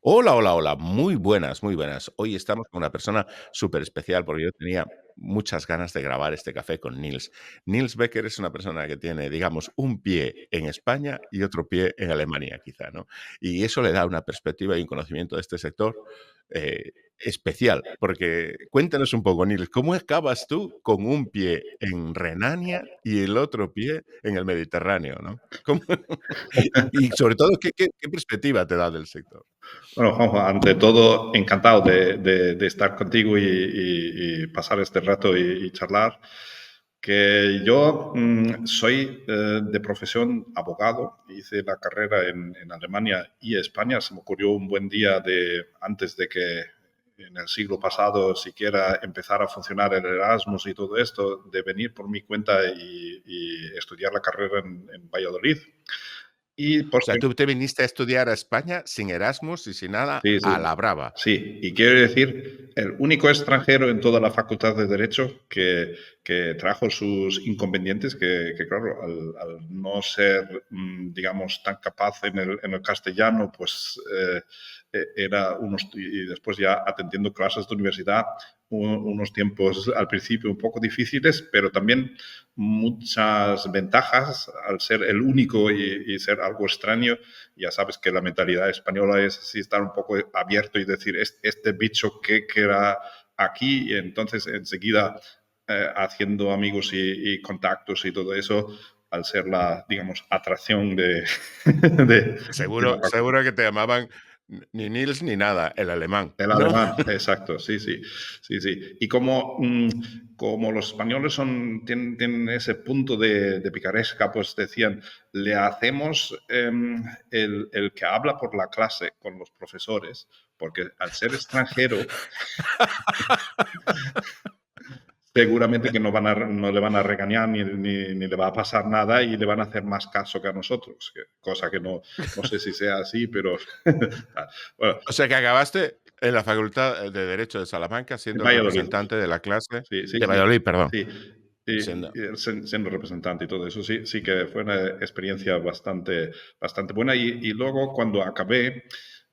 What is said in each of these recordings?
Hola, hola, hola. Muy buenas, muy buenas. Hoy estamos con una persona súper especial porque yo tenía muchas ganas de grabar este café con Niels. Niels Becker es una persona que tiene, digamos, un pie en España y otro pie en Alemania, quizá, ¿no? Y eso le da una perspectiva y un conocimiento de este sector especial. Porque cuéntanos un poco, Niels, ¿cómo acabas tú con un pie en Renania y el otro pie en el Mediterráneo, ¿no? ¿Cómo? Y sobre todo, ¿qué perspectiva te da del sector? Bueno, Juanjo, ante todo, encantado de estar contigo y pasar este rato y charlar. Que yo soy de profesión abogado, hice la carrera en Alemania y España. Se me ocurrió un buen día antes de que en el siglo pasado siquiera empezara a funcionar el Erasmus y todo esto, de venir por mi cuenta y estudiar la carrera en Valladolid. Y O sea, porque tú te viniste a estudiar a España sin Erasmus y sin nada, Sí, a sí. la brava. Sí, y quiero decir, el único extranjero en toda la Facultad de Derecho que trajo sus inconvenientes, que claro, al no ser, digamos, tan capaz en el castellano, pues era y después ya atendiendo clases de universidad, unos tiempos al principio un poco difíciles, pero también muchas ventajas al ser el único y ser algo extraño. Ya sabes que la mentalidad española es así, estar un poco abierto y decir, este bicho que era aquí, y entonces enseguida haciendo amigos y contactos y todo eso, al ser la, digamos, atracción de la facultad. Seguro que te llamaban ni Nils ni nada, el alemán, El ¿no? alemán, exacto, sí, sí, sí, sí. Y como los españoles tienen ese punto de picaresca, pues decían, le hacemos el que habla por la clase con los profesores, porque al ser extranjero, seguramente que no le van a regañar ni le va a pasar nada y le van a hacer más caso que a nosotros, cosa que no sé si sea así, pero bueno, O sea, que acabaste en la Facultad de Derecho de Salamanca en siendo el Valladolid. representante de la clase Sí, sí, de sí, Valladolid, perdón. sí. Siendo Siendo representante y todo eso, sí, sí que fue una experiencia bastante buena. Y luego, cuando acabé,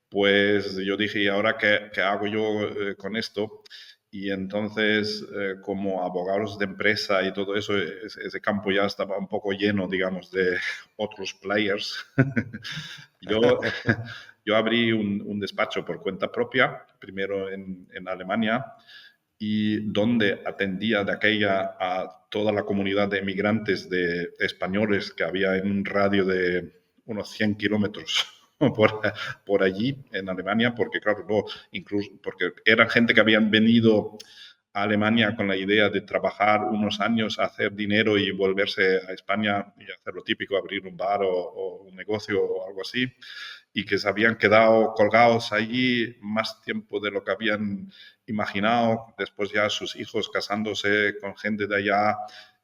pues yo dije, ¿y ahora qué hago yo con esto? Y entonces, como abogados de empresa y todo eso, ese campo ya estaba un poco lleno, digamos, de otros players. Yo, yo abrí un despacho por cuenta propia, primero en Alemania, y donde atendía de aquella a toda la comunidad de emigrantes de españoles que había en un radio de unos 100 kilómetros por, por allí en Alemania, porque claro, no, incluso porque eran gente que habían venido a Alemania con la idea de trabajar unos años, hacer dinero y volverse a España y hacer lo típico, abrir un bar o un negocio o algo así, y que se habían quedado colgados allí más tiempo de lo que habían imaginado. Después ya sus hijos casándose con gente de allá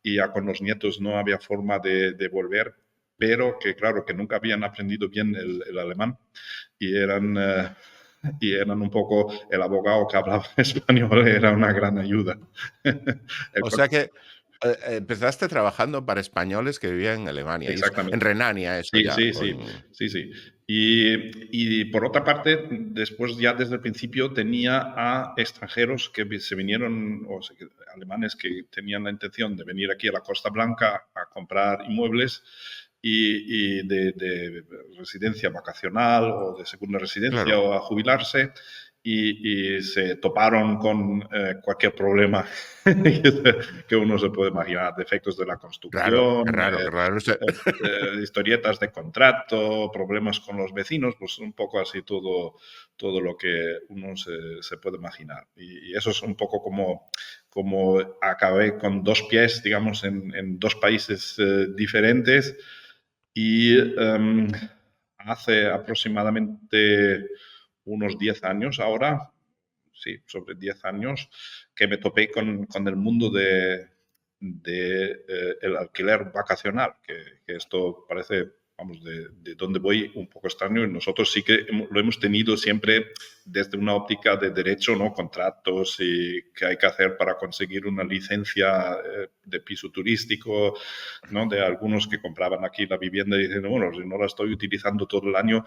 y ya con los nietos no había forma de volver, pero que claro, que nunca habían aprendido bien el alemán y eran un poco el abogado que hablaba español, era una gran ayuda. El o sea que, empezaste trabajando para españoles que vivían en Alemania, y eso en Exactamente. Renania, eso Sí, ya, sí, o sí, en sí, sí. Y por otra parte, después ya desde el principio tenía a extranjeros que se vinieron, alemanes que tenían la intención de venir aquí a la Costa Blanca a comprar inmuebles y de residencia vacacional o de segunda residencia claro. o a jubilarse y se toparon con cualquier problema que uno se puede imaginar, defectos de la Raro, qué construcción, raro, qué raro. historietas de contrato, problemas con los vecinos, pues un poco así todo lo que uno se puede imaginar. Y eso es un poco como acabé con dos pies, digamos, en dos países diferentes y hace aproximadamente unos 10 años ahora, sí, sobre 10 años, que me topé con el mundo de el alquiler vacacional, que esto parece, vamos, de donde voy un poco extraño. Y nosotros sí que lo hemos tenido siempre desde una óptica de derecho, ¿no? Contratos y qué hay que hacer para conseguir una licencia de piso turístico, ¿no? De algunos que compraban aquí la vivienda y dicen, bueno, si no la estoy utilizando todo el año,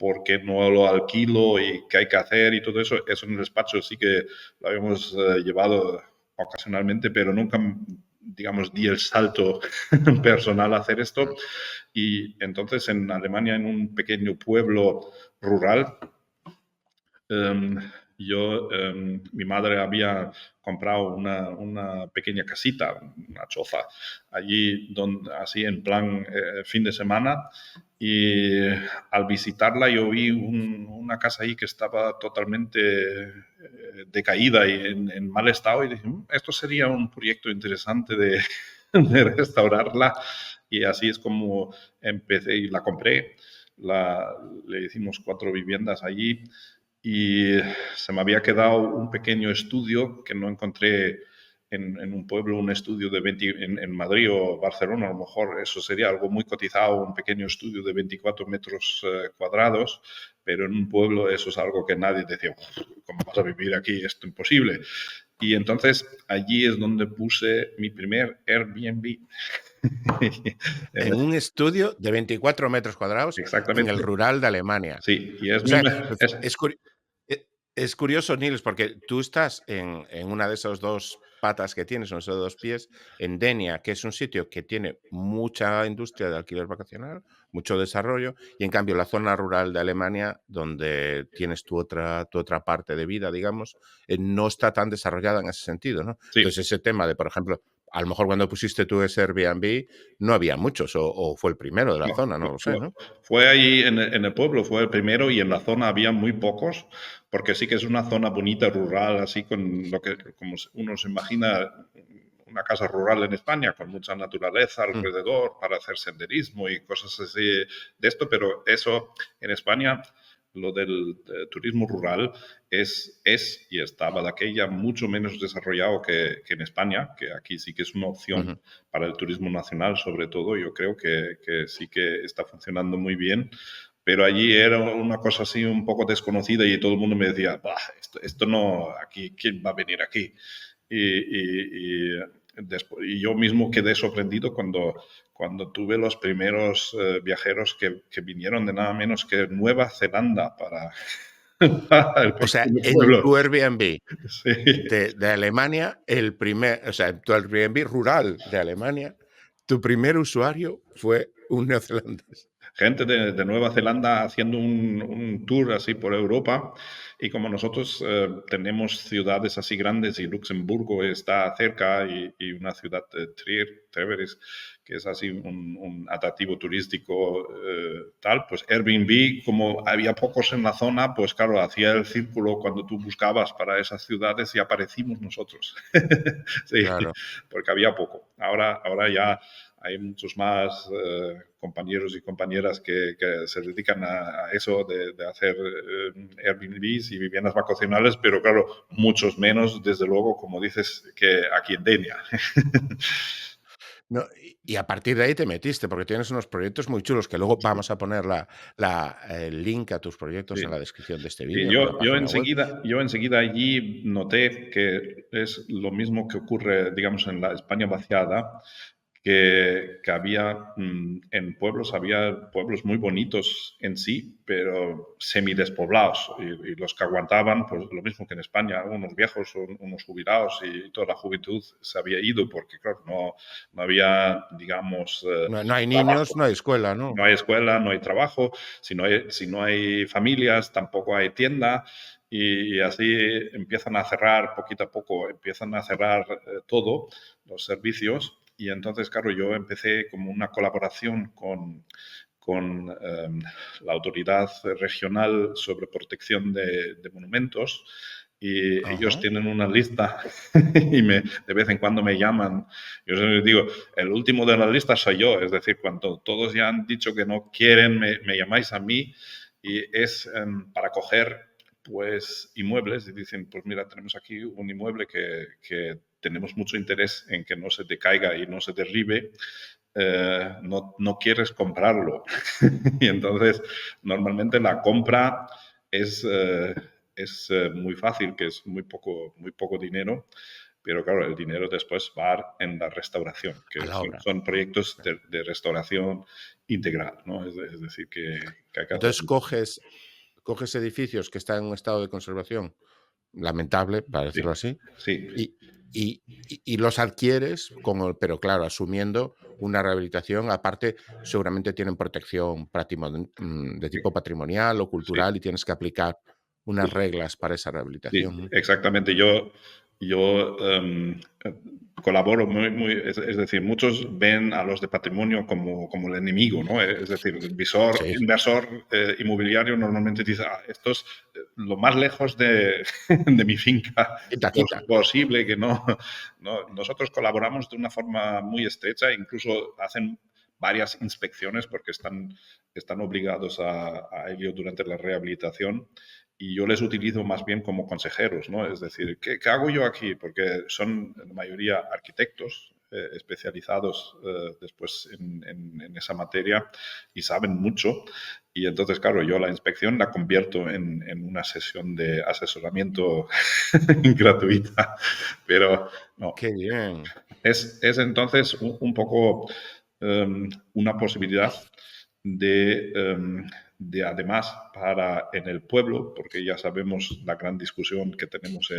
porque no lo alquilo y qué hay que hacer y todo eso. Eso en el despacho sí que lo habíamos llevado ocasionalmente, pero nunca, digamos, di el salto personal a hacer esto. Y entonces en Alemania, en un pequeño pueblo rural, Em, mi madre había comprado una pequeña casita, una choza, allí donde, así en plan fin de semana. Y al visitarla yo vi una casa ahí que estaba totalmente decaída y en mal estado y dije, esto sería un proyecto interesante de, de restaurarla". Y así es como empecé y la compré. Le hicimos 4 viviendas allí y se me había quedado un pequeño estudio que no encontré en un pueblo, un estudio de 20, en Madrid o Barcelona, a lo mejor eso sería algo muy cotizado, un pequeño estudio de 24 metros cuadrados, pero en un pueblo eso es algo que nadie decía, ¿cómo vas a vivir aquí? Esto es imposible. Y entonces allí es donde puse mi primer Airbnb. En un estudio de 24 metros cuadrados en el Exactamente. rural de Alemania. Sí, y es O muy... sea, es curioso, Nils, porque tú estás en una de esas 2 patas que tienes, en esos 2 pies, en Denia, que es un sitio que tiene mucha industria de alquiler vacacional, mucho desarrollo, y en cambio la zona rural de Alemania, donde tienes tu otra parte de vida, digamos, no está tan desarrollada en ese sentido, ¿no? sí. Entonces ese tema de, por ejemplo, a lo mejor cuando pusiste tú ese Airbnb no había muchos o fue el primero de la No, zona, no lo sé, ¿no? fue ahí en el pueblo, fue el primero y en la zona había muy pocos, porque sí que es una zona bonita, rural, así con lo que como uno se imagina una casa rural en España, con mucha naturaleza Mm, alrededor para hacer senderismo y cosas así de esto, pero eso en España, lo del turismo rural es y estaba de aquella mucho menos desarrollado que en España, que aquí sí que es una opción ujú. para el turismo nacional, sobre todo. Yo creo que sí que está funcionando muy bien. Pero allí era una cosa así un poco desconocida y todo el mundo me decía, "Bah, esto no, aquí, ¿quién va a venir aquí?". Y yo mismo quedé sorprendido cuando tuve los primeros viajeros que vinieron de nada menos que Nueva Zelanda para el O sea, pequeño en pueblo. tu Airbnb Sí. de Alemania, o sea, en tu Airbnb rural de Alemania, tu primer usuario fue un neozelandés. Gente de Nueva Zelanda haciendo un tour así por Europa. Y como nosotros tenemos ciudades así grandes y Luxemburgo está cerca y una ciudad de Treveris, que es así un atractivo turístico tal, pues Airbnb, como había pocos en la zona, pues claro, hacía el círculo cuando tú buscabas para esas ciudades y aparecimos nosotros. Sí, Claro. porque había poco. Ahora ya hay muchos más compañeros y compañeras que se dedican a eso de hacer Airbnbs y viviendas vacacionales, pero claro, muchos menos, desde luego, como dices, que aquí en Denia. No, y a partir de ahí te metiste, porque tienes unos proyectos muy chulos que luego Sí, vamos a poner el link a tus proyectos en la sí. descripción de este Sí, vídeo, en la página web. yo enseguida allí noté que es lo mismo que ocurre, digamos, en la España vaciada, que había había pueblos muy bonitos en sí, pero semidespoblados. Y los que aguantaban, pues lo mismo que en España, unos viejos, unos jubilados y toda la juventud se había ido porque, claro, no había, digamos, No hay niños, trabajo. no hay escuela, ¿no? No hay escuela, no hay trabajo, si no hay familias, tampoco hay tienda y así empiezan a cerrar poquito a poco, empiezan a cerrar todo, los servicios. Y entonces, claro, yo empecé como una colaboración con la Autoridad Regional sobre Protección de Monumentos y ellos Ajá. tienen una lista y de vez en cuando me llaman. Yo les digo, el último de la lista soy yo, es decir, cuando todos ya han dicho que no quieren, me llamáis a mí y es para coger pues inmuebles y dicen, pues mira, tenemos aquí un inmueble que tenemos mucho interés en que no se decaiga y no se derribe, no quieres comprarlo. Y entonces, normalmente la compra es, es muy fácil, que es muy poco dinero. pero claro, el dinero después va en la restauración, a que la obra. son proyectos de restauración integral, ¿no? Es decir, que hay que hacer. Entonces coges edificios que están en un estado de conservación lamentable, para Sí, decirlo así, sí, y y los adquieres pero claro, asumiendo una rehabilitación, aparte, seguramente tienen protección de sí, tipo patrimonial o sí. cultural y tienes que aplicar unas Sí. reglas para esa Sí, rehabilitación, ¿no? exactamente. Yo colaboro es decir, muchos ven a los de patrimonio como el enemigo, ¿no? Es decir, el Sí, inversor inmobiliario normalmente dice, esto es lo más lejos de, de mi finca quita, quita. posible, que no, no. Nosotros colaboramos de una forma muy estrecha, incluso hacen varias inspecciones porque están obligados a ello durante la rehabilitación y yo les utilizo más bien como consejeros, ¿no? Es decir, ¿qué hago yo aquí? Porque son en la mayoría arquitectos especializados después en esa materia y saben mucho. Y entonces, claro, yo la inspección la convierto en una sesión de asesoramiento gratuita. Pero no, Qué bien. es entonces un poco una posibilidad de, de además para en el pueblo, porque ya sabemos la gran discusión que tenemos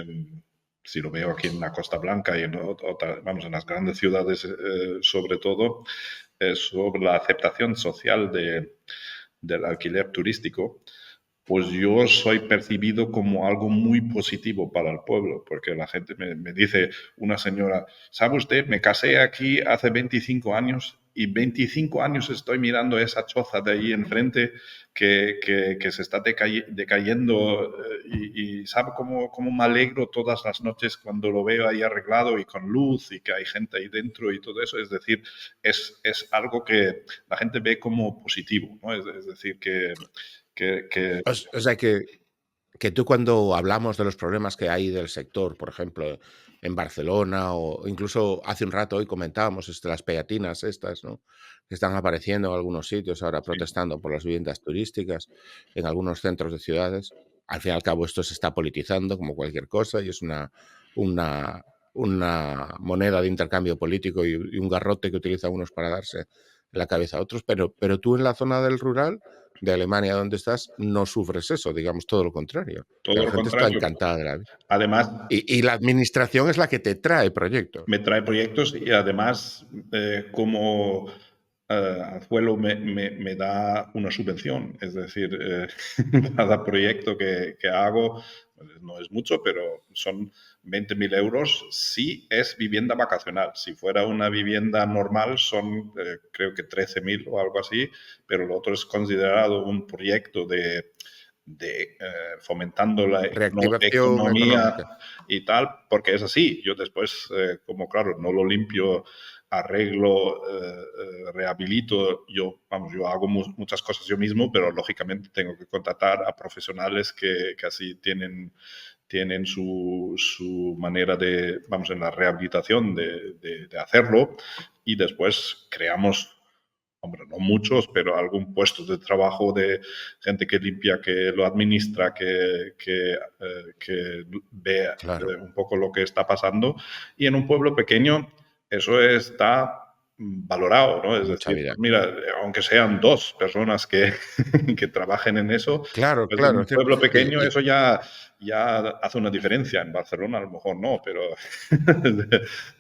si lo veo aquí en la Costa Blanca y vamos, en las grandes ciudades sobre todo, sobre la aceptación social del alquiler turístico, pues yo soy percibido como algo muy positivo para el pueblo, porque la gente me dice, una señora, ¿sabe usted? Me casé aquí hace 25 años y 25 años estoy mirando esa choza de ahí enfrente que se está decayendo y ¿sabe cómo me alegro todas las noches cuando lo veo ahí arreglado y con luz y que hay gente ahí dentro y todo eso? Es decir, es algo que la gente ve como positivo, ¿no? Es decir, que O sea que tú cuando hablamos de los problemas que hay del sector, por ejemplo, en Barcelona o incluso hace un rato hoy comentábamos las pegatinas estas, ¿no? Que están apareciendo en algunos sitios ahora sí, protestando por las viviendas turísticas en algunos centros de ciudades. Al fin y al cabo esto se está politizando como cualquier cosa y es una, una moneda de intercambio político y un garrote que utilizan unos para darse en la cabeza a otros, pero tú en la zona del rural de Alemania donde estás, no sufres eso, digamos todo lo contrario, que todo la lo gente está contrario. encantada de la vida. Además, Y la administración es la que te trae proyectos. me trae proyectos y además, como Azuelo me da una subvención. Es decir, cada proyecto que hago pues, no es mucho, pero son 20.000 euros si es vivienda vacacional. Si fuera una vivienda normal son creo que 13.000 o algo así, pero lo otro es considerado un proyecto fomentando la Reactivación economía económica. y tal, porque es así. Yo después, como claro, no lo limpio, arreglo, rehabilito, yo hago muchas cosas yo mismo, pero lógicamente tengo que contratar a profesionales que así tienen su manera en la rehabilitación de hacerlo y después creamos, hombre, no muchos, pero algún puesto de trabajo de gente que limpia, que lo administra, que ve Claro, un poco lo que está pasando. Y en un pueblo pequeño eso está valorado, ¿no? Es mucha decir, vida. pues mira, aunque sean dos personas que, que trabajen en eso, Claro, pues en claro, un es cierto. pueblo pequeño eso ya hace una diferencia. En Barcelona a lo mejor no, pero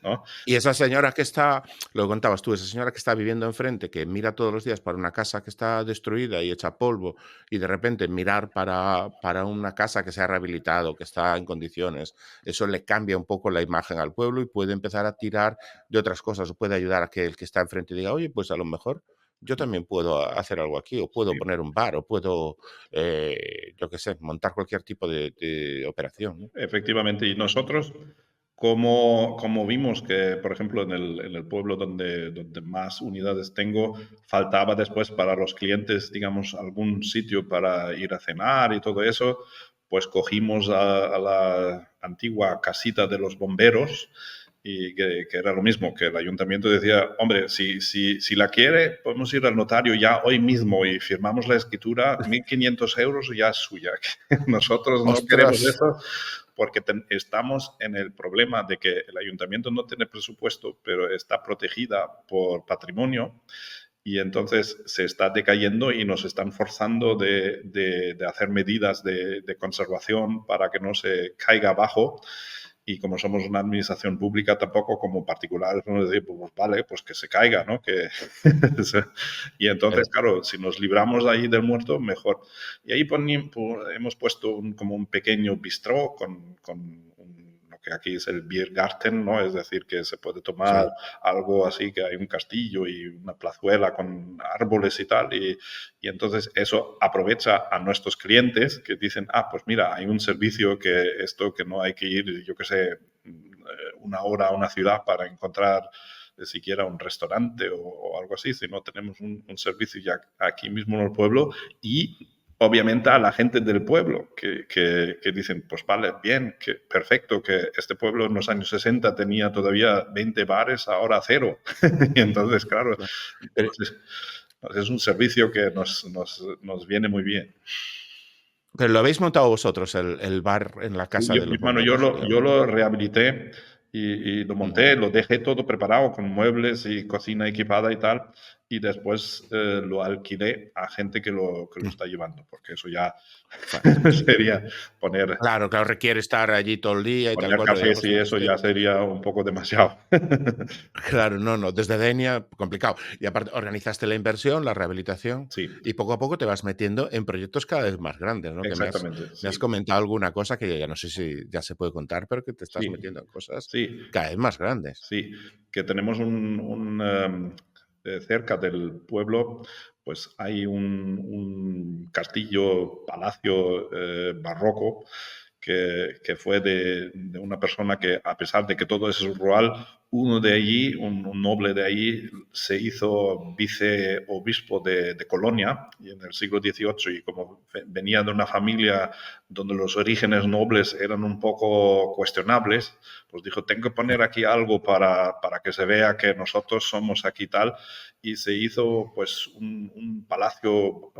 ¿no? Y esa señora que está, lo contabas tú, esa señora que está viviendo enfrente, que mira todos los días para una casa que está destruida y hecha polvo, y de repente mirar para una casa que se ha rehabilitado, que está en condiciones, eso le cambia un poco la imagen al pueblo y puede empezar a tirar de otras cosas, o puede ayudar a que el que está enfrente diga, oye, pues a lo mejor yo también puedo hacer algo aquí, o puedo Sí, poner un bar, o puedo, yo qué sé, montar cualquier tipo de operación, ¿no? efectivamente. Y nosotros, como vimos que, por ejemplo, en el pueblo donde más unidades tengo, faltaba después para los clientes, digamos, algún sitio para ir a cenar y todo eso, pues cogimos a la antigua casita de los bomberos y que era lo mismo, que el ayuntamiento decía, hombre, si la quiere, podemos ir al notario ya hoy mismo y firmamos la escritura, 1.500 euros y ya es suya. Nosotros no queremos ¡Ostras! eso porque estamos en el problema de que el ayuntamiento no tiene presupuesto, pero está protegida por patrimonio y entonces se está decayendo y nos están forzando de hacer medidas de conservación para que no se caiga abajo. Y como somos una administración pública, tampoco como particulares podemos decir, pues vale, pues que se caiga, ¿no? Y entonces, claro, si nos libramos ahí del muerto, mejor. Y ahí hemos puesto como un pequeño bistró con lo que aquí es el Biergarten, ¿no? Es decir, que se puede tomar Sí. algo así, que hay un castillo y una plazuela con árboles y tal. Y entonces eso aprovecha a nuestros clientes que dicen, ah, pues mira, hay un servicio que esto que no hay que ir, yo qué sé, una hora a una ciudad para encontrar siquiera un restaurante o algo así, sino tenemos un servicio ya aquí mismo en el pueblo y obviamente a la gente del pueblo que dicen, pues vale, bien, que perfecto, que este pueblo en los años 60 tenía todavía 20 bares, ahora cero. Y entonces, claro, Pero, pues es un servicio que nos viene muy bien. pero lo habéis montado vosotros, el bar en la casa de los Bueno, yo bomberos, yo digamos. lo rehabilité y lo Ujú. monté, lo dejé todo preparado con muebles y cocina equipada y tal, y después lo alquilé a gente que lo Mm. está llevando, porque eso ya Fantástico. sería poner, Claro, claro, requiere estar allí todo el día y tal poner cual, pero cafés digamos, y eso ya sería un poco demasiado. claro, no, no, desde Denia, complicado. Y aparte, organizaste la inversión, la rehabilitación, Sí, y poco a poco te vas metiendo en proyectos cada vez más grandes, ¿no? Que exactamente, me has sí, comentado alguna cosa que yo ya no sé si ya se puede contar, pero que te estás sí, metiendo en cosas sí. cada vez más grandes. Sí, que tenemos cerca del pueblo, pues hay un castillo, palacio barroco que fue de una persona que, a pesar de que todo eso es rural, uno de allí, un noble de allí, se hizo viceobispo de Colonia y en el siglo XVIII y como venía de una familia donde los orígenes nobles eran un poco cuestionables, pues dijo, tengo que poner aquí algo para que se vea que nosotros somos aquí tal, y se hizo pues un palacio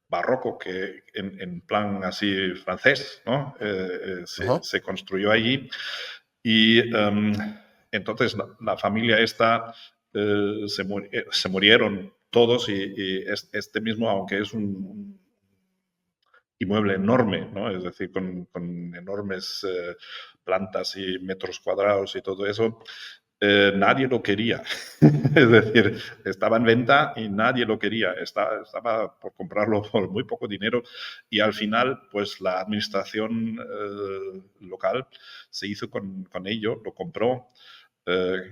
barroco que en plan así francés, ¿no? Ojo. Se construyó allí y entonces la familia esta se murieron todos y este mismo, aunque es un inmueble enorme, ¿no? Es decir, con enormes plantas y metros cuadrados y todo eso, nadie lo quería. Es decir, estaba en venta y nadie lo quería. Estaba por comprarlo por muy poco dinero y al final, pues la administración local se hizo con ello, lo compró. eh,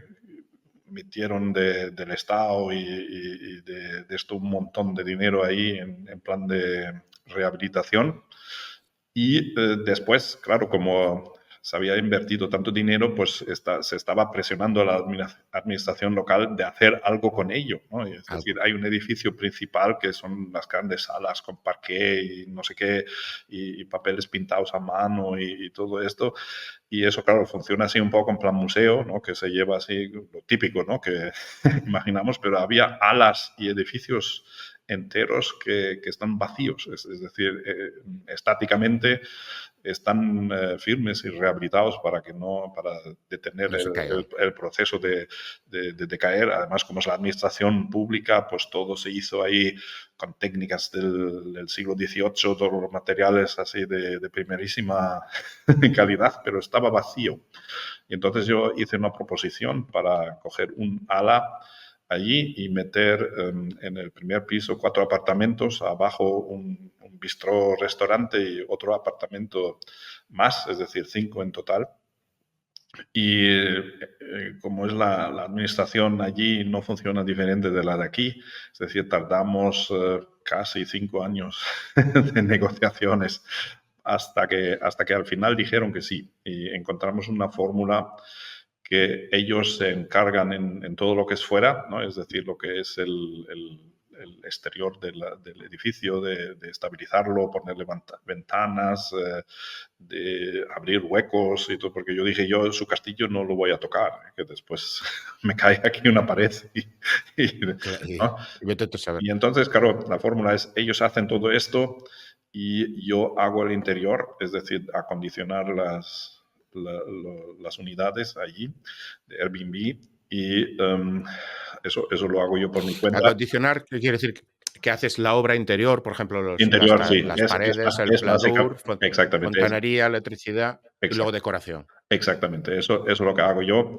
Metieron del Estado y de esto un montón de dinero ahí en plan de rehabilitación. Y después, claro, como se había invertido tanto dinero, pues se estaba presionando a la administración local de hacer algo con ello, ¿no? Es decir, Algo. hay un edificio principal que son las grandes salas con parqué y no sé qué, y papeles pintados a mano y todo esto. Y eso, claro, funciona así un poco en plan museo, ¿no? Que se lleva así lo típico, ¿no? Que imaginamos, pero había alas y edificios enteros que están vacíos, es decir, estáticamente están firmes y rehabilitados para que no, para detener No se caigan. el proceso de decaer. Además, como es la administración pública, pues todo se hizo ahí con técnicas del siglo XVIII, todos los materiales así de primerísima calidad, pero estaba vacío. Y entonces yo hice una proposición para coger un ala allí y meter en el primer piso 4 apartamentos, abajo un bistró restaurante y otro apartamento más, es decir, 5 en total. Y como es la administración allí no funciona diferente de la de aquí, es decir, tardamos casi 5 años de negociaciones hasta que al final dijeron que sí y encontramos una fórmula que ellos se encargan en todo lo que es fuera, ¿no? Es decir, lo que es el exterior del edificio, de estabilizarlo, ponerle ventanas, de abrir huecos y todo, porque yo dije, yo su castillo no lo voy a tocar, que después me cae aquí una pared y, Cla- Y, ¿no? y vete tú a saber. Y entonces, claro, la fórmula es, ellos hacen todo esto y yo hago el interior, es decir, acondicionar las unidades allí de Airbnb y eso lo hago yo por mi cuenta. Acondicionar, ¿qué quiere decir? Que haces la obra interior, por ejemplo, Interior, sí, las paredes, el es básica, pladur, exactamente, fontanería, electricidad y luego exacto. decoración. Exactamente, eso es lo que hago yo.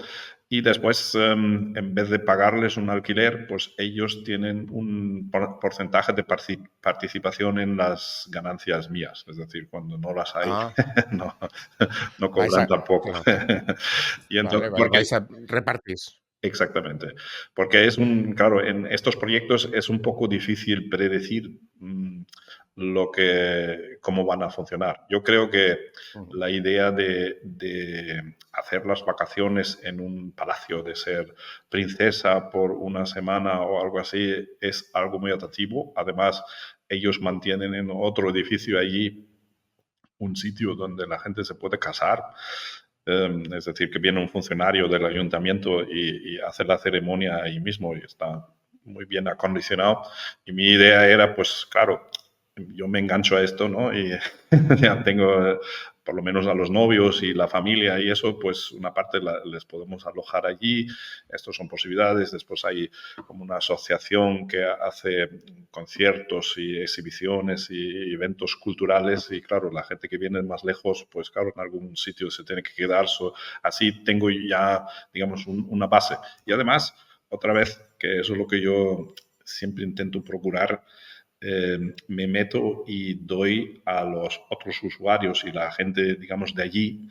Y después, en vez de pagarles un alquiler, pues ellos tienen un porcentaje de participación en las ganancias mías. Es decir, cuando no las hay, Ah, no, no vais cobran a tampoco. claro, Y vale, entonces, vale, porque vais a repartís. exactamente. Porque claro, en estos proyectos es un poco difícil predecir cómo van a funcionar. Yo creo que Ujú. la idea de hacer las vacaciones en un palacio, de ser princesa por una semana o algo así, es algo muy atractivo. Además, ellos mantienen en otro edificio allí un sitio donde la gente se puede casar. Es decir, que viene un funcionario del ayuntamiento y hace la ceremonia ahí mismo y está muy bien acondicionado. Y mi idea era, pues claro, yo me engancho a esto, ¿no? Y ya tengo, por lo menos a los novios y la familia y eso, pues una parte les podemos alojar allí. Estos son posibilidades. Después hay como una asociación que hace conciertos y exhibiciones y eventos culturales y claro, la gente que viene más lejos, pues claro, en algún sitio se tiene que quedar. Así tengo ya, digamos, una base. Y además, otra vez, que eso es lo que yo siempre intento procurar, me meto y doy a los otros usuarios y la gente, digamos, de allí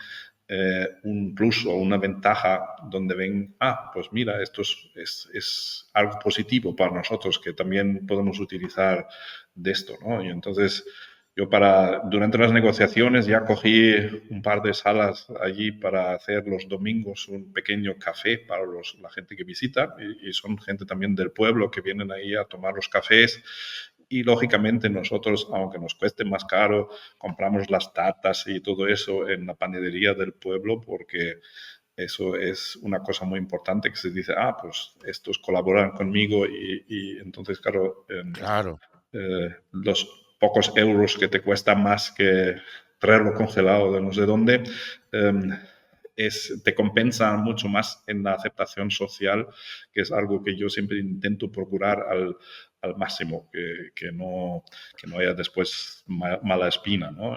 un plus o una ventaja donde ven, pues mira, esto es algo positivo para nosotros que también podemos utilizar de esto, ¿no? Y entonces yo durante las negociaciones ya cogí un par de salas allí para hacer los domingos un pequeño café para la gente que visita y son gente también del pueblo que vienen ahí a tomar los cafés y lógicamente nosotros, aunque nos cueste más caro, compramos las tartas y todo eso en la panadería del pueblo porque eso es una cosa muy importante que se dice, pues estos colaboran conmigo y entonces, claro, Claro. los pocos euros que te cuesta más que traerlo congelado de no sé dónde, eh, te compensa mucho más en la aceptación social, que es algo que yo siempre intento procurar al máximo, que no haya después mala espina, ¿no?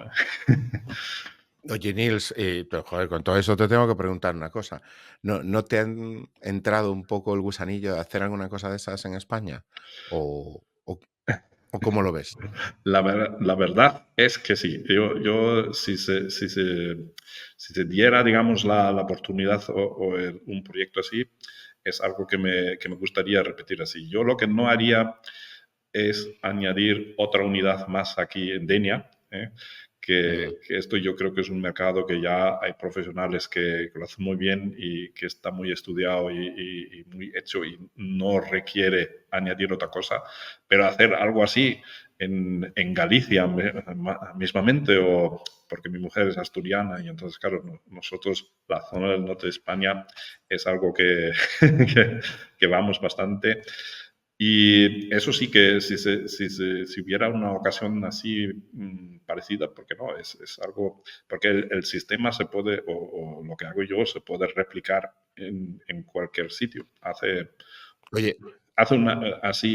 Oye, Nils, pero joder, con todo eso te tengo que preguntar una cosa. ¿No te han entrado un poco el gusanillo de hacer alguna cosa de esas en España? ¿O cómo lo ves? La verdad es que sí. Yo si se diera, digamos, la oportunidad un proyecto así, es algo que me gustaría repetir así. Yo lo que no haría es añadir otra unidad más aquí en Denia, ¿eh? Mm. Que esto yo creo que es un mercado que ya hay profesionales que lo hacen muy bien y que está muy estudiado y muy hecho y no requiere añadir otra cosa, pero hacer algo así en Galicia mismamente o porque mi mujer es asturiana y entonces, claro, nosotros, la zona del norte de España es algo que vamos bastante. Y eso sí que si hubiera una ocasión así parecida, porque no, es algo, porque el sistema se puede, o lo que hago yo, se puede replicar en cualquier sitio. Oye, Así,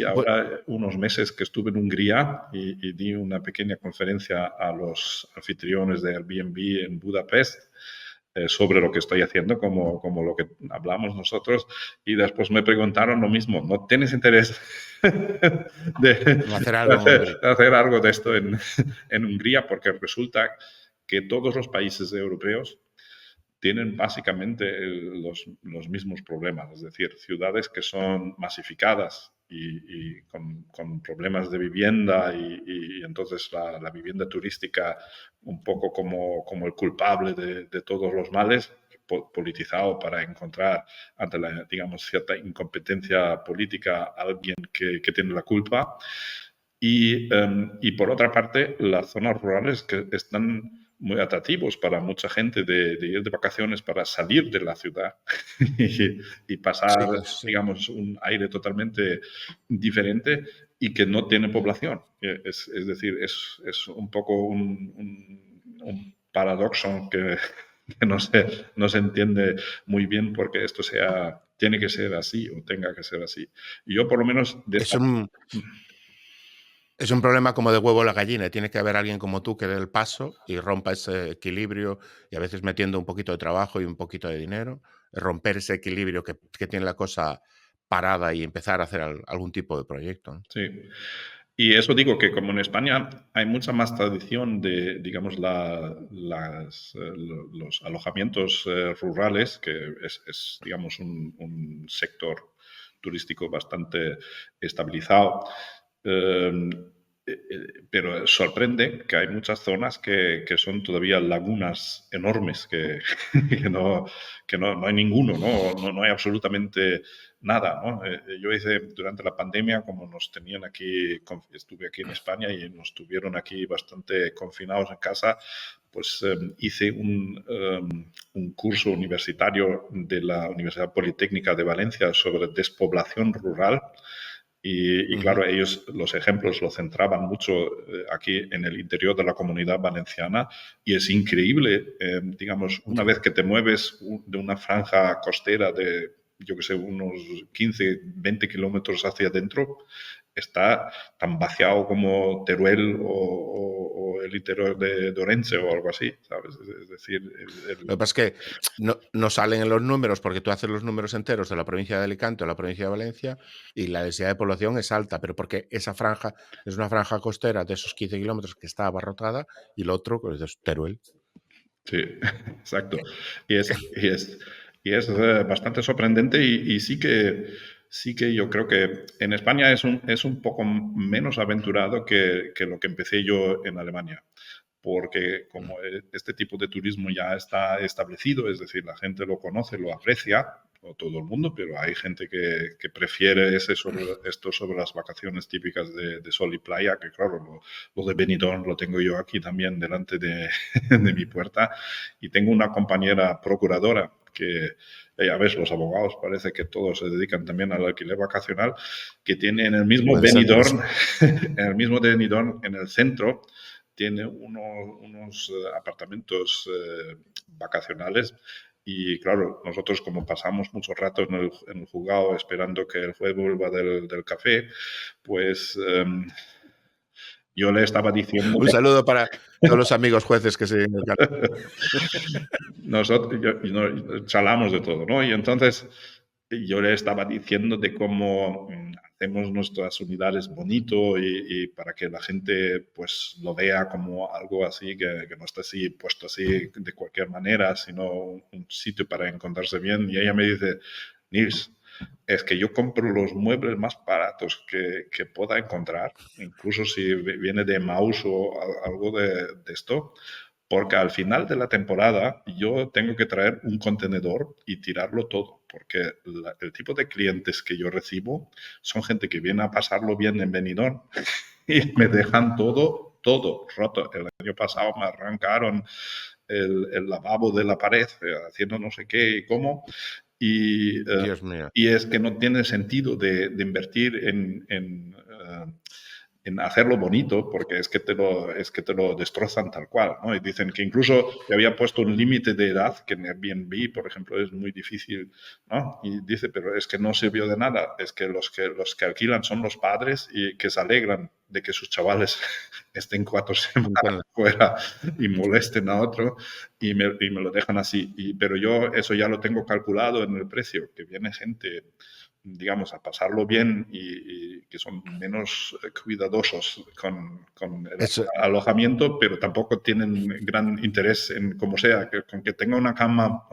pues, ahora unos meses que estuve en Hungría y di una pequeña conferencia a los anfitriones de Airbnb en Budapest sobre lo que estoy haciendo, como lo que hablamos nosotros, y después me preguntaron lo mismo, ¿no tienes interés hacer algo en Hungría. de hacer algo de esto en Hungría? Porque resulta que todos los países europeos tienen básicamente los mismos problemas, es decir, ciudades que son masificadas y con problemas de vivienda y entonces la vivienda turística un poco como el culpable de todos los males, politizado para encontrar ante la, digamos, cierta incompetencia política a alguien que tiene la culpa. Y por otra parte, las zonas rurales que están muy atractivos para mucha gente de ir de vacaciones para salir de la ciudad y pasar, Sí, sí. digamos, un aire totalmente diferente y que no tiene población. Es decir, es un poco un paradoxo que, que no se entiende muy bien porque esto tiene que ser así o tenga que ser así. Y yo por lo menos de Es esta... un es un problema como de huevo o la gallina, y tiene que haber alguien como tú que dé el paso y rompa ese equilibrio, y a veces metiendo un poquito de trabajo y un poquito de dinero, romper ese equilibrio que tiene la cosa parada y empezar a hacer algún tipo de proyecto, ¿no? Sí. Y eso digo que como en España hay mucha más tradición de, digamos, los alojamientos rurales, que digamos, un sector turístico bastante estabilizado. eh, pero sorprende que hay muchas zonas que son todavía lagunas enormes, que no hay ninguno, no hay absolutamente nada, ¿no? Yo hice durante la pandemia, como nos tenían aquí, estuve aquí en España y nos tuvieron aquí bastante confinados en casa, pues hice un curso universitario de la Universidad Politécnica de Valencia sobre despoblación rural. Y Ujú. claro, ellos los ejemplos los centraban mucho aquí en el interior de la comunidad valenciana y es increíble, digamos, una Ya. vez que te mueves de una franja costera de, yo que sé, unos 15, 20 kilómetros hacia adentro, está tan vaciado como Teruel o el interior de Orense o algo así, ¿sabes? Es decir, Lo que pasa es que no salen en los números, porque tú haces los números enteros de la provincia de Alicante o la provincia de Valencia y la densidad de población es alta, pero porque esa franja es una franja costera de esos 15 kilómetros que está abarrotada y lo otro, pues, es Teruel. sí, exacto. Y es, y es, y es bastante sorprendente y sí que yo creo que en España es un poco menos aventurado que lo que empecé yo en Alemania. Porque Mm. como este tipo de turismo ya está establecido, es decir, la gente lo conoce, lo aprecia, no todo el mundo, pero hay gente que prefiere esto sobre las vacaciones típicas de sol y playa, que claro, lo de Benidorm lo tengo yo aquí también delante de, de mi puerta, y tengo una compañera procuradora que, ya ves, los abogados parece que todos se dedican también al alquiler vacacional, que tiene en el mismo Puede ser, puede ser. Benidorm, en el mismo Benidorm, en el centro, tiene unos apartamentos vacacionales y claro, nosotros como pasamos mucho rato en el juzgado esperando que el juez vuelva del café, pues yo le estaba diciendo Un que saludo para todos los amigos jueces que siguen el canal. nosotros charlamos de todo, ¿no? Y entonces yo le estaba diciendo de cómo hacemos nuestras unidades bonito y para que la gente pues lo vea como algo así, que no está así puesto así de cualquier manera, sino un sitio para encontrarse bien. Y ella me dice, Nils, es que yo compro los muebles más baratos que pueda encontrar, incluso si viene de Maus o algo de esto, porque al final de la temporada yo tengo que traer un contenedor y tirarlo todo, porque el tipo de clientes que yo recibo son gente que viene a pasarlo bien en Benidorm y me dejan todo roto. El año pasado me arrancaron el lavabo de la pared haciendo no sé qué y cómo. Dios mío. Y es que no tiene sentido de invertir en hacerlo bonito, porque es que te lo destrozan tal cual, ¿no? Y dicen que incluso te había puesto un límite de edad, que en Airbnb, por ejemplo, es muy difícil, ¿no? Y dice, pero es que no sirvió de nada, es que los que alquilan son los padres y que se alegran de que sus chavales estén 4 semanas fuera y molesten a otro y me lo dejan así. Pero yo eso ya lo tengo calculado en el precio, que viene gente digamos, a pasarlo bien y que son menos cuidadosos con el Eso, alojamiento, pero tampoco tienen gran interés en como sea, que con que tenga una cama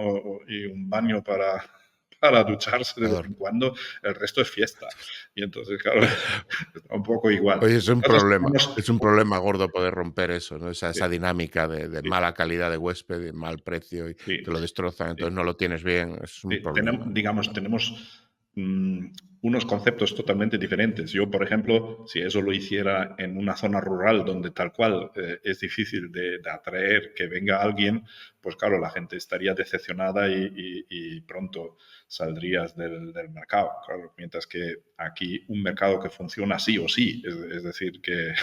y un baño para ducharse de vez en cuando, el resto es fiesta. Y entonces, claro, está un poco igual. oye, es un Nosotros problema. tenemos, Es un problema gordo poder romper eso, ¿no? sí, Esa dinámica de sí, mala calidad de huésped, de mal precio y sí, te lo destrozan, sí. entonces no lo tienes bien, es un Sí, problema. digamos, tenemos unos conceptos totalmente diferentes. Yo, por ejemplo, si eso lo hiciera en una zona rural donde tal cual es difícil de atraer que venga alguien, pues claro, la gente estaría decepcionada y pronto saldrías del mercado. Claro, mientras que aquí un mercado que funciona sí o sí, es decir, que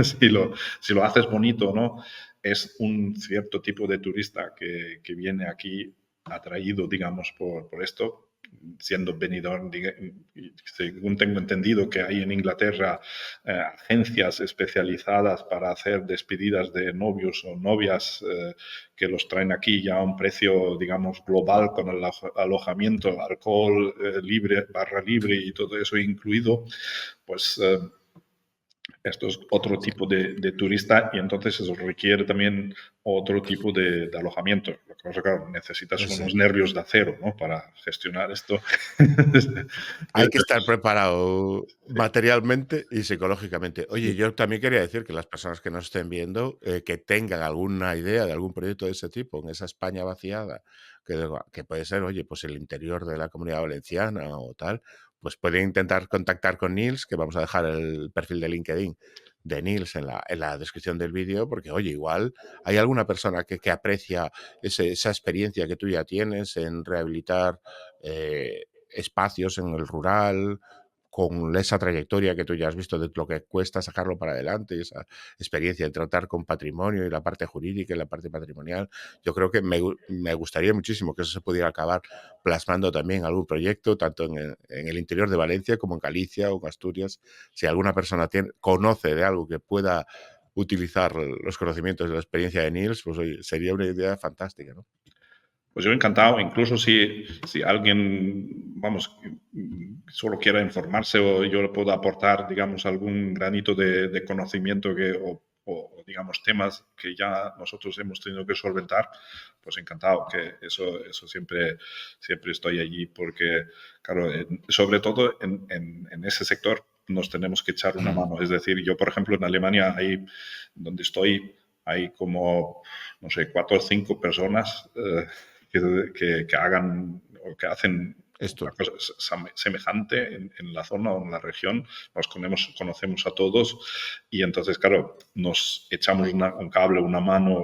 si lo haces bonito, ¿no? Es un cierto tipo de turista que viene aquí atraído, digamos, por esto, siendo venidor, según tengo entendido que hay en Inglaterra agencias especializadas para hacer despedidas de novios o novias que los traen aquí ya a un precio, digamos, global con el alojamiento, alcohol libre, barra libre y todo eso incluido, pues esto es otro Sí. tipo de turista y entonces eso requiere también otro tipo de alojamiento. Lo que pasa, claro, necesitas Sí. unos nervios de acero, ¿no? Para gestionar esto. Hay que estar preparado materialmente y psicológicamente. Oye, Sí. yo también quería decir que las personas que nos estén viendo, que tengan alguna idea de algún proyecto de ese tipo en esa España vaciada, que puede ser, oye, pues el interior de la Comunidad Valenciana o tal, pues pueden intentar contactar con Nils, que vamos a dejar el perfil de LinkedIn de Nils en la descripción del vídeo, porque, oye, igual hay alguna persona que aprecia esa experiencia que tú ya tienes en rehabilitar espacios en el rural, con esa trayectoria que tú ya has visto de lo que cuesta sacarlo para adelante, esa experiencia de tratar con patrimonio y la parte jurídica y la parte patrimonial. Yo creo que me gustaría muchísimo que eso se pudiera acabar plasmando también algún proyecto, tanto en el interior de Valencia como en Galicia o en Asturias. Si alguna persona conoce de algo que pueda utilizar los conocimientos de la experiencia de Niels, pues oye, sería una idea fantástica, ¿no? Pues yo encantado, incluso si alguien, vamos, solo quiera informarse o yo le puedo aportar, digamos, algún granito de conocimiento digamos, temas que ya nosotros hemos tenido que solventar, pues encantado, que eso siempre estoy allí porque, claro, sobre todo en ese sector nos tenemos que echar una mano. Es decir, yo, por ejemplo, en Alemania, ahí donde estoy, hay como, no sé, 4 o 5 personas que hagan o que hacen una Esto. cosa semejante en la zona o en la región, conocemos a todos y entonces, claro, nos echamos un cable, una mano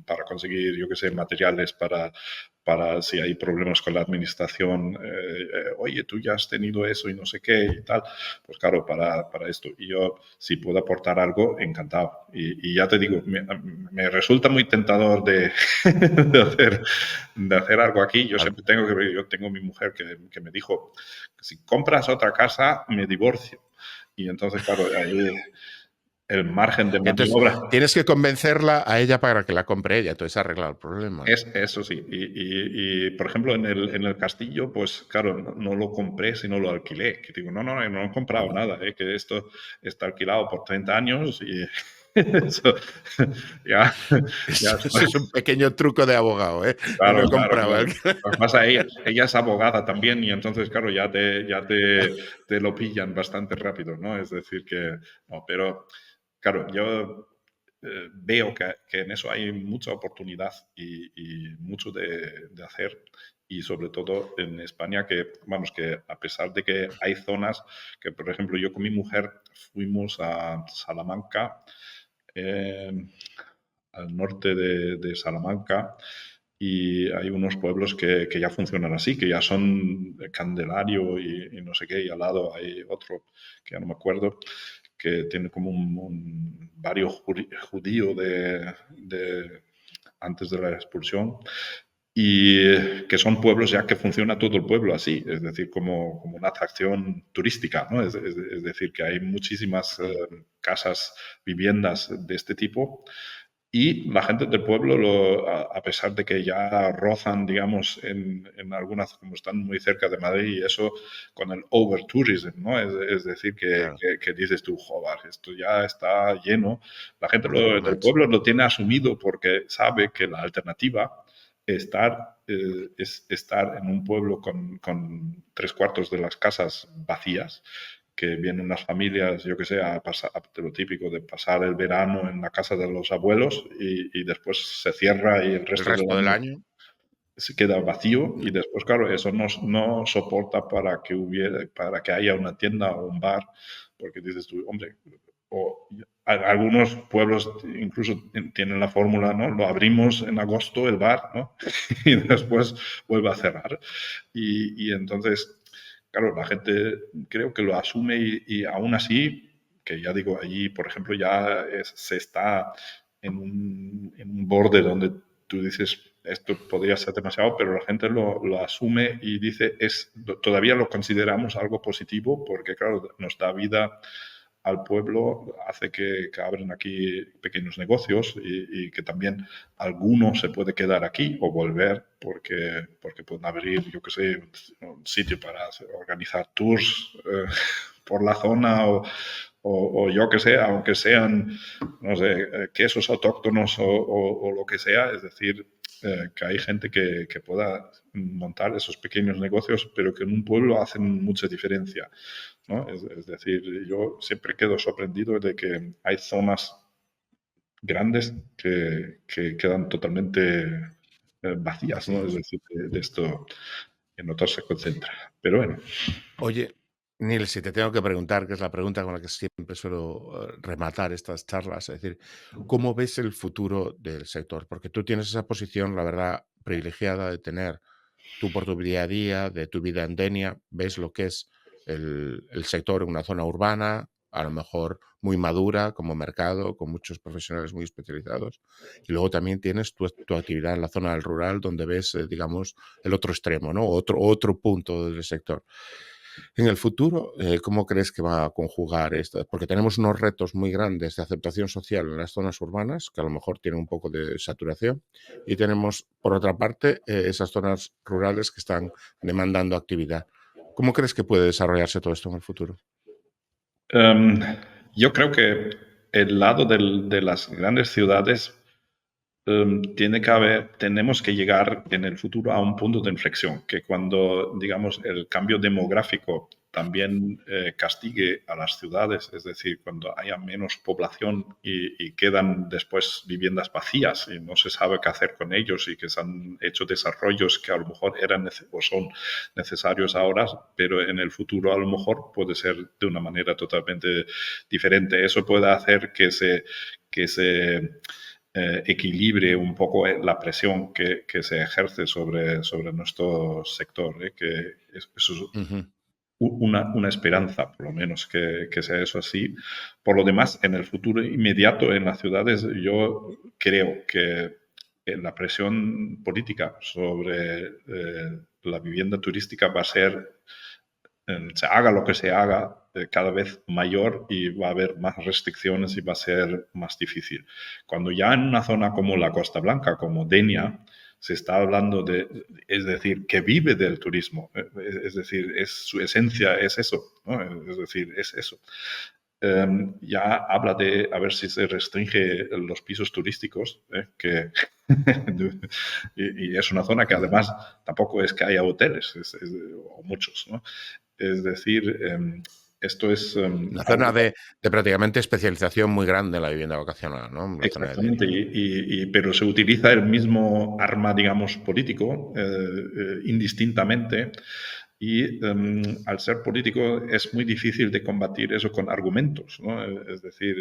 para conseguir, yo qué sé, materiales para si hay problemas con la administración, oye, tú ya has tenido eso y no sé qué y tal, pues claro, para esto. Y yo, si puedo aportar algo, encantado. Y ya te digo, me resulta muy tentador de hacer algo aquí. Yo siempre yo tengo mi mujer que me dijo, si compras otra casa, me divorcio. Y entonces, claro, ahí el margen de Entonces, maniobra. tienes que convencerla a ella para que la compre ella. Entonces, arregla el problema, ¿no? Eso sí. Por ejemplo, en el castillo, pues claro, no lo compré, sino lo alquilé. Que digo, no he comprado Anda. nada, que esto está alquilado por 30 años y eso ya, ya Eso es un pequeño truco de abogado, ¿eh? No claro, he claro, comprado. claro. Lo que pasa, ella es abogada también y entonces, claro, ya te lo pillan bastante rápido, ¿no? Es decir, que, no, pero, claro, yo veo que en eso hay mucha oportunidad y mucho de hacer y sobre todo en España que, vamos, que a pesar de que hay zonas que, por ejemplo, yo con mi mujer fuimos a Salamanca, eh, al norte de Salamanca, y hay unos pueblos que ya funcionan así, que ya son Candelario y no sé qué, y al lado hay otro que ya no me acuerdo, que tiene como un barrio judío antes de la expulsión, y que son pueblos ya que funciona todo el pueblo así, es decir, como una atracción turística, ¿no? Es decir, que hay muchísimas Mm. casas, viviendas de este tipo y la gente del pueblo, a pesar de que ya rozan, digamos, en algunas, como están muy cerca de Madrid y eso, con el overtourism, ¿no? Es decir, que, Claro. que, que dices tú, joder, esto ya está lleno. La gente Too del much. pueblo lo tiene asumido porque sabe que la alternativa es estar en un pueblo con 3/4 de las casas vacías, que vienen unas familias, yo que sé, a pasar, de lo típico de pasar el verano en la casa de los abuelos y después se cierra y el El resto del resto del año año. se queda vacío y después, claro, eso no soporta para que haya una tienda o un bar, porque dices tú, hombre, o algunos pueblos incluso tienen la fórmula, ¿no? Lo abrimos en agosto el bar, ¿no? Y después vuelve a cerrar. Y entonces, claro, la gente creo que lo asume y aún así, que ya digo, allí, por ejemplo, ya se está en un borde donde tú dices, esto podría ser demasiado, pero la gente lo asume y dice, todavía lo consideramos algo positivo porque, claro, nos da vida al pueblo, hace que abren aquí pequeños negocios y que también alguno se puede quedar aquí o volver porque pueden abrir, yo qué sé, un sitio para organizar tours por la zona o yo que sé, aunque sean, no sé, quesos autóctonos o lo que sea, es decir, que hay gente que pueda montar esos pequeños negocios, pero que en un pueblo hacen mucha diferencia, ¿no? Es decir, yo siempre quedo sorprendido de que hay zonas grandes que quedan totalmente vacías, ¿no? Es Vacíos. decir, de esto en otros se concentra. Pero bueno. Oye, Neil, si te tengo que preguntar, que es la pregunta con la que siempre suelo rematar estas charlas, es decir, ¿cómo ves el futuro del sector? Porque tú tienes esa posición, la verdad, privilegiada de tener tú por tu día a día, de tu vida en Denia, ves lo que es el sector en una zona urbana, a lo mejor muy madura como mercado, con muchos profesionales muy especializados. Y luego también tienes tu actividad en la zona del rural, donde ves, digamos, el otro extremo, ¿no? Otro punto del sector. En el futuro, ¿cómo crees que va a conjugar esto? Porque tenemos unos retos muy grandes de aceptación social en las zonas urbanas, que a lo mejor tienen un poco de saturación, y tenemos, por otra parte, esas zonas rurales que están demandando actividad. ¿Cómo crees que puede desarrollarse todo esto en el futuro? Em, yo creo que el lado de las grandes ciudades tenemos que llegar en el futuro a un punto de inflexión, que cuando, digamos, el cambio demográfico también castigue a las ciudades, es decir, cuando haya menos población y quedan después viviendas vacías y no se sabe qué hacer con ellos y que se han hecho desarrollos que a lo mejor o son necesarios ahora, pero en el futuro a lo mejor puede ser de una manera totalmente diferente. Eso puede hacer que se equilibre un poco la presión que se ejerce sobre nuestro sector, que eso es Ujú. una esperanza, por lo menos, que sea eso así. Por lo demás, en el futuro inmediato en las ciudades, yo creo que la presión política sobre la vivienda turística va a ser se haga lo que se haga, cada vez mayor y va a haber más restricciones y va a ser más difícil. Cuando ya en una zona como la Costa Blanca, como Denia, se está hablando es decir, que vive del turismo, es decir, su esencia es eso, ¿no? Es decir, es eso. Ya habla de a ver si se restringe los pisos turísticos, y es una zona que además tampoco es que haya hoteles, o muchos, ¿no? Es decir, esto es Una zona algo de prácticamente especialización muy grande en la vivienda vacacional, ¿no? La zona de exactamente, Denia. pero se utiliza el mismo arma, digamos, político, indistintamente. Y al ser político es muy difícil de combatir eso con argumentos, ¿no? Es decir,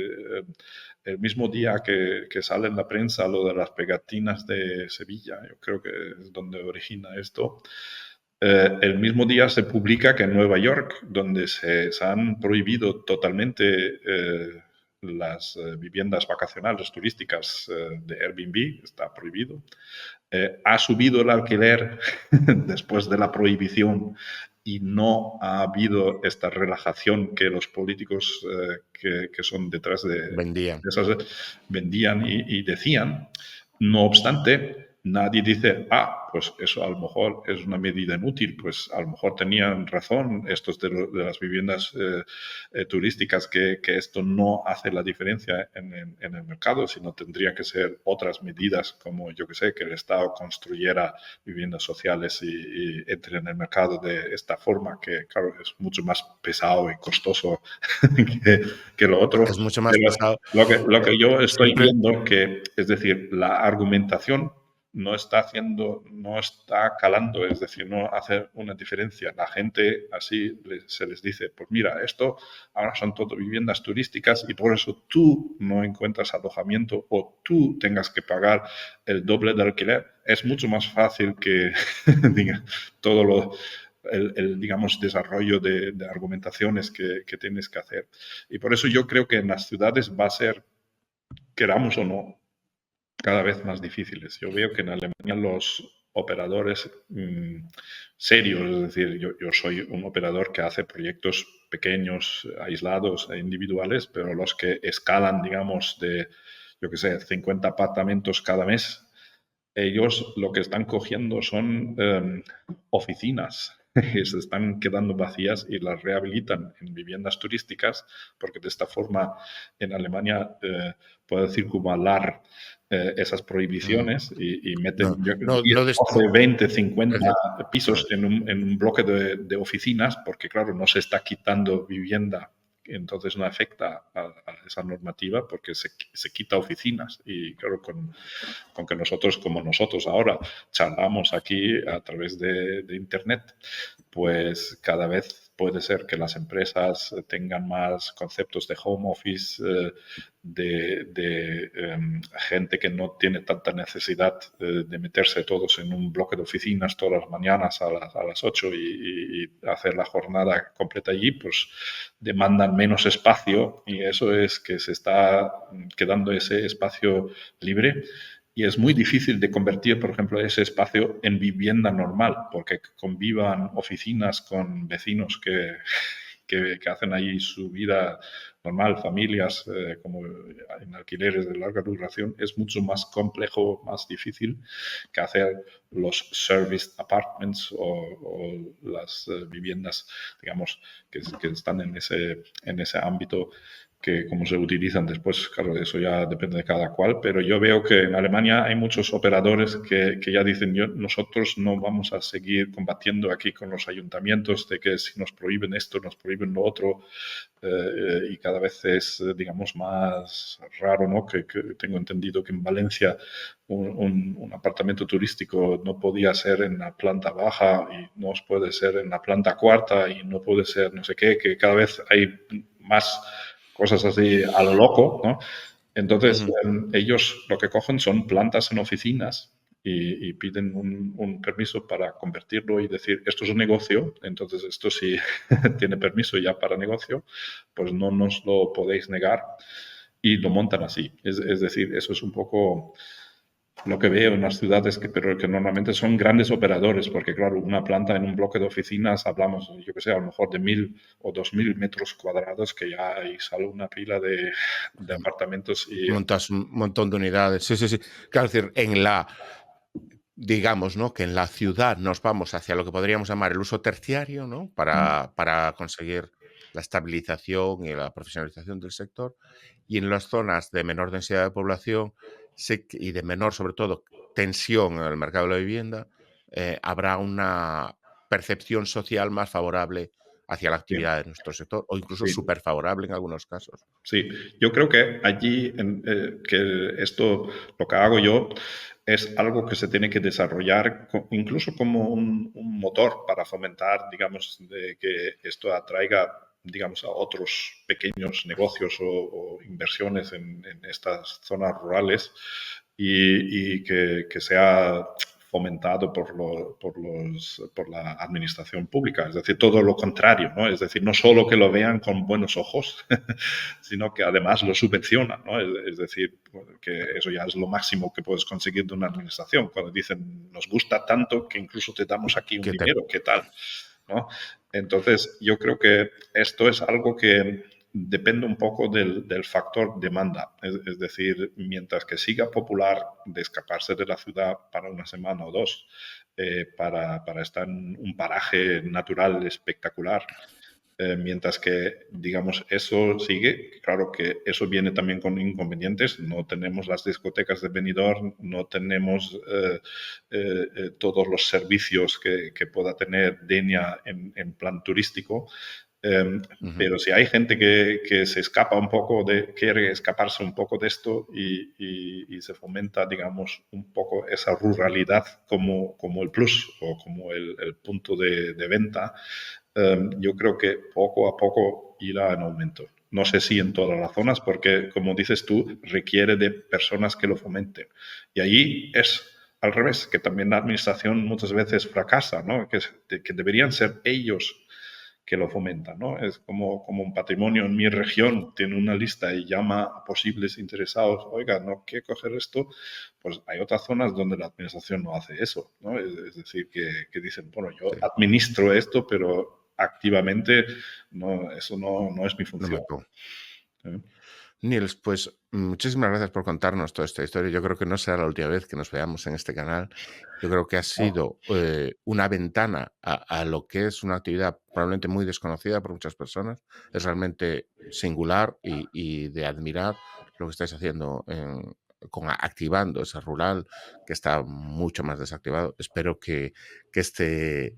el mismo día que sale en la prensa lo de las pegatinas de Sevilla, yo creo que es donde origina esto, el mismo día se publica que en Nueva York, donde se han prohibido totalmente las viviendas vacacionales turísticas de Airbnb, está prohibido, ha subido el alquiler después de la prohibición y no ha habido esta relajación que los políticos que son detrás de Vendían. esas vendían y decían. No obstante, nadie dice, pues eso a lo mejor es una medida inútil, pues a lo mejor tenían razón estos de las viviendas turísticas que esto no hace la diferencia en el mercado, sino tendría que ser otras medidas como, yo que sé, que el Estado construyera viviendas sociales y entre en el mercado de esta forma, que claro, es mucho más pesado y costoso que lo otro. Es mucho más Pero pesado. lo que yo estoy Siempre viendo que, es decir, la argumentación no está calando, es decir, no hace una diferencia. La gente así se les dice, pues mira, esto ahora son todo viviendas turísticas y por eso tú no encuentras alojamiento o tú tengas que pagar el doble de alquiler. Es mucho más fácil que diga, todo digamos, desarrollo de argumentaciones que tienes que hacer. Y por eso yo creo que en las ciudades va a ser, queramos o no, cada vez más difíciles. Yo veo que en Alemania los operadores serios, es decir, yo soy un operador que hace proyectos pequeños, aislados e individuales, pero los que escalan, digamos, de, yo qué sé, 50 apartamentos cada mes, ellos lo que están cogiendo son oficinas que se están quedando vacías y las rehabilitan en viviendas turísticas, porque de esta forma en Alemania puede circunvalar esas Mm. prohibiciones y meten No, no, 10, no, 12, 20, 50 es decir, pisos en un bloque de oficinas, porque claro, no se está quitando vivienda, entonces no afecta a esa normativa porque se quita oficinas. Y claro, con que nosotros, como nosotros ahora, charlamos aquí a través de Internet, pues cada vez puede ser que las empresas tengan más conceptos de home office, gente que no tiene tanta necesidad de meterse todos en un bloque de oficinas todas las mañanas a las 8 y hacer la jornada completa allí, pues demandan menos espacio y eso es que se está quedando ese espacio libre y es muy difícil de convertir, por ejemplo, ese espacio en vivienda normal, porque convivan oficinas con vecinos que hacen ahí su vida normal, familias, como en alquileres de larga duración, es mucho más complejo, más difícil que hacer los serviced apartments o las viviendas, digamos, que están en ese ámbito que cómo se utilizan después, claro, eso ya depende de cada cual, pero yo veo que en Alemania hay muchos operadores que ya dicen, nosotros no vamos a seguir combatiendo aquí con los ayuntamientos de que si nos prohíben esto, nos prohíben lo otro, y cada vez es, digamos, más raro, ¿no? Que tengo entendido que en Valencia un apartamento turístico no podía ser en la planta baja y no puede ser en la planta cuarta y no puede ser no sé qué, que cada vez hay más cosas así a lo loco, ¿no? Entonces, ujú. ellos lo que cogen son plantas en oficinas y piden un permiso para convertirlo y decir, esto es un negocio, entonces esto sí tiene permiso ya para negocio, pues no nos lo podéis negar y lo montan así. Es decir, eso es un poco lo que veo en las ciudades, pero que normalmente son grandes operadores, porque claro, una planta en un bloque de oficinas, hablamos, yo que sé, a lo mejor de 1.000 o 2.000 metros cuadrados, que ya ahí sale una pila de apartamentos y Montas un montón de unidades. Sí, sí, sí. Claro, es decir, digamos, ¿no? Que en la ciudad nos vamos hacia lo que podríamos llamar el uso terciario, ¿no? Para conseguir la estabilización y la profesionalización del sector. Y en las zonas de menor densidad de población y de menor, sobre todo, tensión en el mercado de la vivienda, habrá una percepción social más favorable hacia la bien, actividad de nuestro sector o incluso sí. súper favorable en algunos casos. Sí, yo creo que allí, que esto, lo que hago yo, es algo que se tiene que desarrollar incluso como un motor para fomentar, digamos, de que esto atraiga, digamos, a otros pequeños negocios o inversiones en estas zonas rurales y que sea fomentado por la administración pública. Es decir, todo lo contrario, ¿no? Es decir, no solo que lo vean con buenos ojos, sino que además lo subvencionan, ¿no? Es decir, que eso ya es lo máximo que puedes conseguir de una administración. Cuando dicen, nos gusta tanto que incluso te damos aquí un Que te dinero, ¿qué tal? ¿No? Entonces, yo creo que esto es algo que depende un poco del factor demanda. Es decir, mientras que siga popular de escaparse de la ciudad para una semana o dos, para estar en un paraje natural espectacular, mientras que, digamos, eso sigue, claro que eso viene también con inconvenientes. No tenemos las discotecas de Benidorm, no tenemos todos los servicios que pueda tener Denia en plan turístico. Em, Ujú. pero si hay gente que se escapa un poco quiere escaparse un poco de esto y se fomenta, digamos, un poco esa ruralidad como el plus o como el punto de venta, yo creo que poco a poco irá en aumento. No sé si en todas las zonas, porque como dices tú, requiere de personas que lo fomenten. Y allí es al revés, que también la administración muchas veces fracasa, ¿no? Que deberían ser ellos que lo fomentan, ¿no? Es como un patrimonio en mi región tiene una lista y llama a posibles interesados, oiga, no quiero coger esto, pues hay otras zonas donde la administración no hace eso, ¿no? Es decir, que dicen, bueno, yo Sí, administro esto, pero activamente no, eso no es mi no me función. acuerdo. ¿Eh? Niels, pues muchísimas gracias por contarnos toda esta historia. Yo creo que no será la última vez que nos veamos en este canal. Yo creo que ha No, sido una ventana a lo que es una actividad probablemente muy desconocida por muchas personas. Es realmente singular y de admirar lo que estáis haciendo activando ese rural que está mucho más desactivado. Espero que este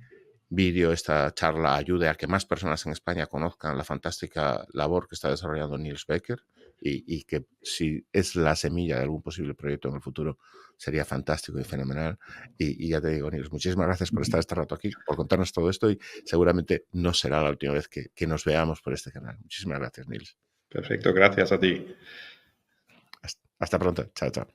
vídeo, esta charla ayude a que más personas en España conozcan la fantástica labor que está desarrollando Niels Becker y que si es la semilla de algún posible proyecto en el futuro, sería fantástico y fenomenal. Y ya te digo, Niels, muchísimas gracias por estar este rato aquí, por contarnos todo esto y seguramente no será la última vez que nos veamos por este canal. Muchísimas gracias, Niels. perfecto, gracias a ti. Hasta pronto. Chao, chao.